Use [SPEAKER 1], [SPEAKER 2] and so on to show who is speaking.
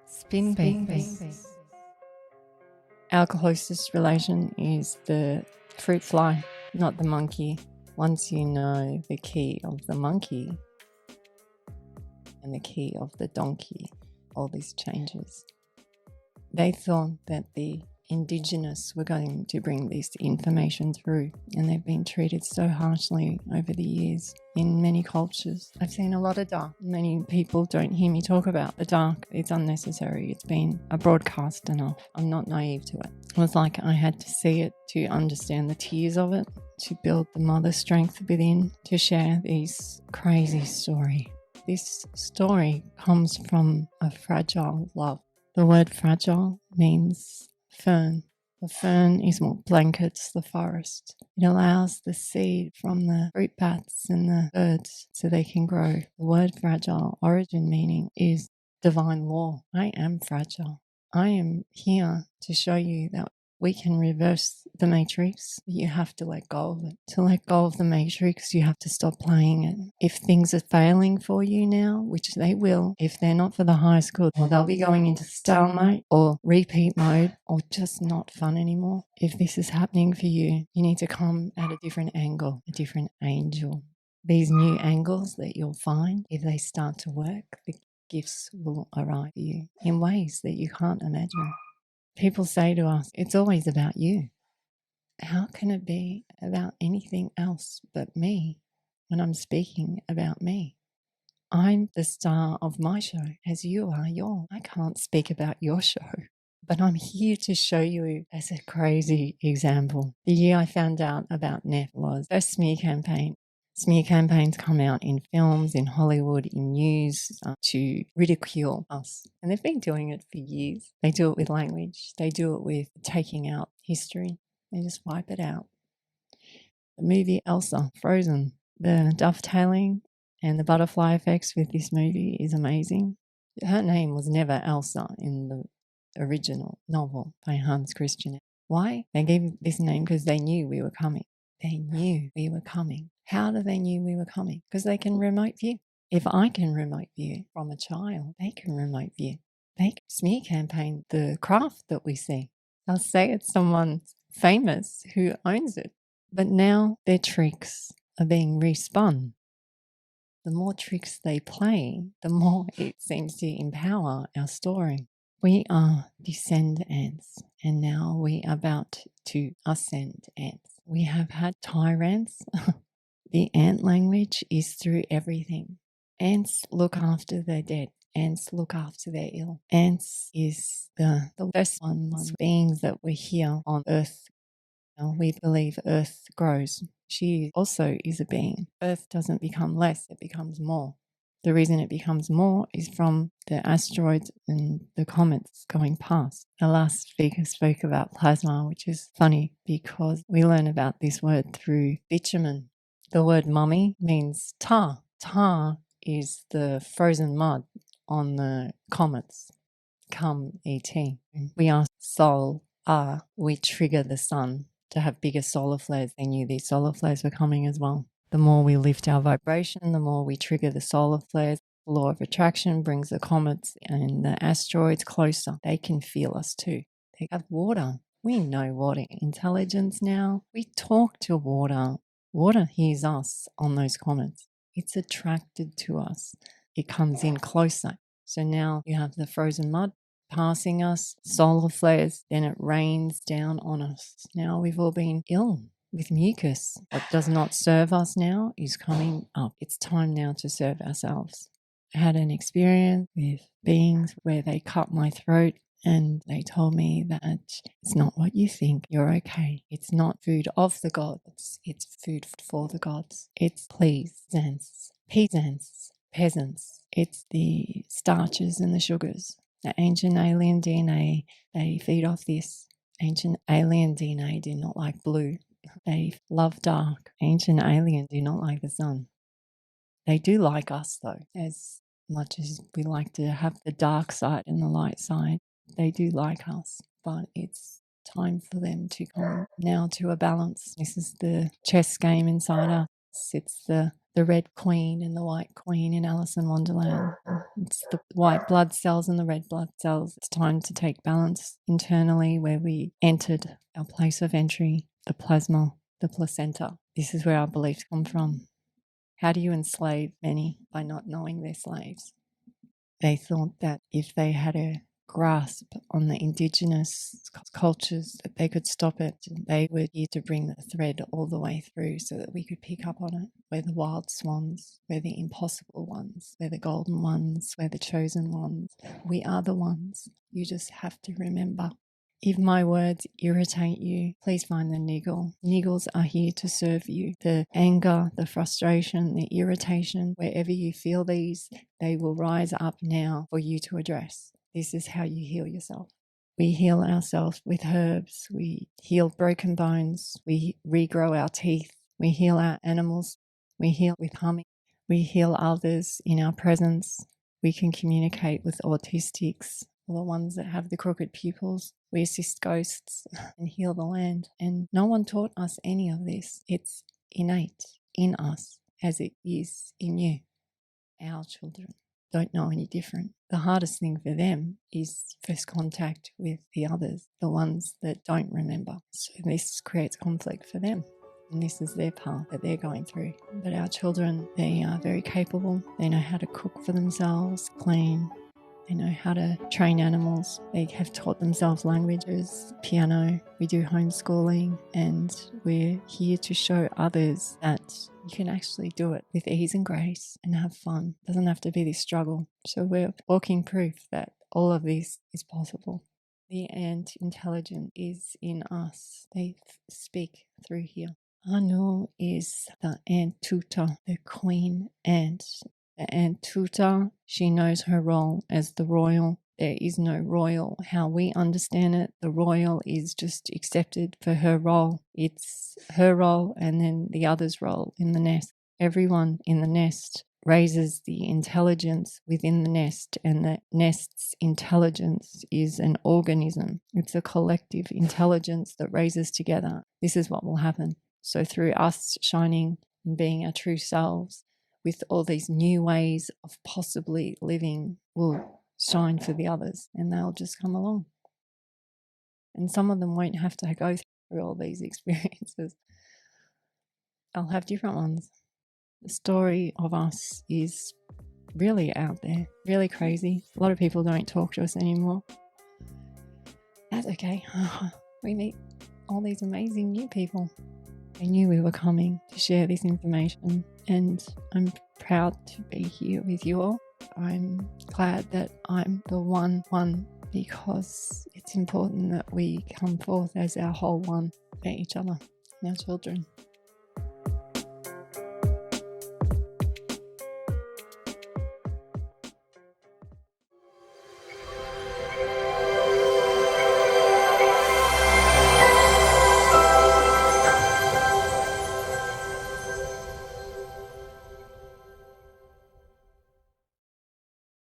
[SPEAKER 1] Spin babies. Our closest relation is the fruit fly, not the monkey. Once you know the key of the monkey and the key of the donkey, all this changes. They thought that the indigenous were going to bring this information through, and they've been treated so harshly over the years in many cultures. I've seen a lot of dark. Many people don't hear me talk about the dark. It's unnecessary. It's been a broadcast enough. I'm not naive to it. It was like I had to see it to understand the tears of it, to build the mother strength within, to share this crazy story. This story comes from a fragile love. The word fragile means fern. The fern is what blankets the forest. It allows the seed from the fruit bats and the birds so they can grow. The word fragile origin meaning is divine law. I am fragile. I am here to show you that we can reverse the matrix. You have to let go of it. To let go of the matrix, you have to stop playing it. If things are failing for you now, which they will, if they're not for the highest good, or they'll be going into stalemate or repeat mode or just not fun anymore. If this is happening for you, you need to come at a different angle, a different angel. These new angles that you'll find, if they start to work, the gifts will arrive for you in ways that you can't imagine. People say to us, it's always about you. How can it be about anything else but me when I'm speaking about me? I'm the star of my show, as you are yours. I can't speak about your show, but I'm here to show you as a crazy example. The year I found out about NEF was the first smear campaign. Smear campaigns come out in films, in Hollywood, in news to ridicule us. And they've been doing it for years. They do it with language. They do it with taking out history. They just wipe it out. The movie Elsa, Frozen, the dovetailing and the butterfly effects with this movie is amazing. Her name was never Elsa in the original novel by Hans Christian. Why? They gave this name because they knew we were coming. They knew we were coming. How do they knew we were coming? Because they can remote view. If I can remote view from a child, they can remote view. They can smear campaign the craft that we see. They'll say it's someone famous who owns it. But now their tricks are being respun. The more tricks they play, the more it seems to empower our story. We are descend ants, and now we are about to ascend ants. We have had tyrants. The ant language is through everything. Ants look after their dead. Ants look after their ill. Ants is the first ones, beings that were here on Earth. We believe Earth grows. She also is a being. Earth doesn't become less, it becomes more. The reason it becomes more is from the asteroids and the comets going past. The last speaker spoke about plasma, which is funny because we learn about this word through bitumen. The word mummy means tar. Tar is the frozen mud on the comets. Come, E.T. We are soul, we trigger the sun to have bigger solar flares. They knew these solar flares were coming as well. The more we lift our vibration, the more we trigger the solar flares. The law of attraction brings the comets and the asteroids closer. They can feel us too. They have water. We know water intelligence now. We talk to water. Water hears us on those comets. It's attracted to us. It comes in closer. So now you have the frozen mud passing us, solar flares, then it rains down on us. Now we've all been ill with mucus. What does not serve us now is coming up. It's time now to serve ourselves. I had an experience with beings where they cut my throat and they told me that it's not what you think, you're okay. It's not food of the gods, it's food for the gods. It's peasants. It's the starches and the sugars. The ancient alien DNA, they feed off this. Ancient alien DNA do not like blue. They love dark. Ancient aliens do not like the sun. They do like us though, as much as we like to have the dark side and the light side. They do like us, but it's time for them to come now to a balance. This is the chess game inside us. It's the red queen and the white queen in Alice in Wonderland. It's the white blood cells and the red blood cells. It's time to take balance internally, where we entered our place of entry, the plasma, the placenta. This is where our beliefs come from. How do you enslave many? By not knowing they're slaves. They thought that if they had a grasp on the indigenous cultures, that they could stop it. They were here to bring the thread all the way through so that we could pick up on it. We're the wild swans, we're the impossible ones, we're the golden ones, we're the chosen ones. We are the ones. You just have to remember. If my words irritate you, please find the niggle. Niggles are here to serve you. The anger, the frustration, the irritation, wherever you feel these, they will rise up now for you to address. This is how you heal yourself. We heal ourselves with herbs. We heal broken bones. We regrow our teeth. We heal our animals. We heal with humming. We heal others in our presence. We can communicate with autistics, or the ones that have the crooked pupils. We assist ghosts and heal the land. And no one taught us any of this. It's innate in us as it is in you. Our children don't know any different. The hardest thing for them is first contact with the others, the ones that don't remember. So this creates conflict for them. And this is their path that they're going through. But our children, they are very capable. They know how to cook for themselves, clean. They know how to train animals. They have taught themselves languages, piano. We do homeschooling, and we're here to show others that you can actually do it with ease and grace and have fun. It doesn't have to be this struggle. So we're walking proof that all of this is possible. The ant intelligence is in us. They speak through here. Anu is the ant tutor, the queen ant. The ant tutor, she knows her role as the royal. There is no royal. How we understand it, the royal is just accepted for her role. It's her role and then the other's role in the nest. Everyone in the nest raises the intelligence within the nest, and the nest's intelligence is an organism. It's a collective intelligence that raises together. This is what will happen. So through us shining and being our true selves, with all these new ways of possibly living, will shine for the others, and they'll just come along. And some of them won't have to go through all these experiences. They'll have different ones. The story of us is really out there, really crazy. A lot of people don't talk to us anymore. That's okay. We meet all these amazing new people. I knew we were coming to share this information, and I'm proud to be here with you all. I'm glad that I'm the one, because it's important that we come forth as our whole one for each other and our children.